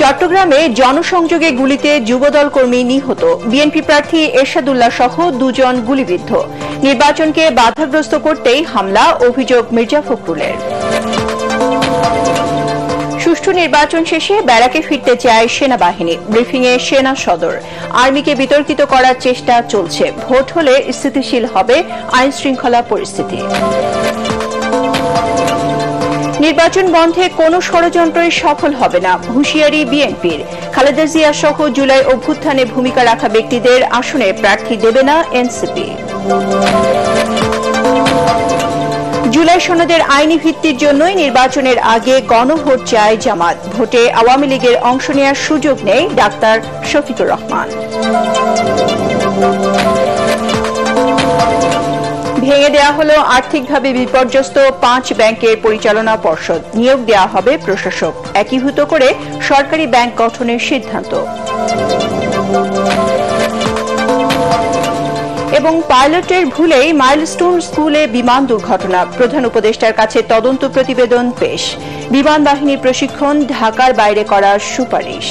চট্টগ্রামে জনসংযোগে গুলিতে যুবদল কর্মী নিহত, বিএনপি প্রার্থী এরশাদুল্লাহ সহ দুজন গুলিবিদ্ধ। নির্বাচনকে বাধাগ্রস্ত করতেই হামলা, অভিযোগ মির্জা ফখরুলের। সুষ্ঠু নির্বাচন শেষে ব্যারাকে ফিরতে চায় সেনাবাহিনী, ব্রিফিংয়ে সেনা সদর। আর্মিকে বিতর্কিত করার চেষ্টা চলছে, ভোট হলে স্থিতিশীল হবে আইন শৃঙ্খলা পরিস্থিতি। নির্বাচন বন্ধে কোনো ষড়যন্ত্রই সফল হবে না, হুঁশিয়ারি বিএনপির। খালেদা জিয়া সহ জুলাই অভ্যুত্থানে ভূমিকা রাখা ব্যক্তিদের আসনে প্রার্থী দেবে না এনসিপি। জুলাই সনদের আইনি ভিত্তির জন্যই নির্বাচনের আগে গণভোট চায় জামাত, ভোটে আওয়ামী লীগের অংশ নেওয়ার সুযোগ নেই ডাক্তার শফিকুর রহমান। ভেঙে দেওয়া হলো আর্থিকভাবে বিপর্যস্ত 5 ব্যাংকের পরিচালনা পর্ষদ, নিয়োগ দেওয়া হবে প্রশাসক, একীভূত করে সরকারি ব্যাংক গঠনের সিদ্ধান্ত। এবং পাইলটের ভুলেই মাইলস্টোন স্কুলে বিমান দুর্ঘটনা, প্রধান উপদেষ্টার কাছে তদন্ত প্রতিবেদন পেশ। বিমান বাহিনী প্রশিক্ষণ ঢাকার বাইরে করার সুপারিশ।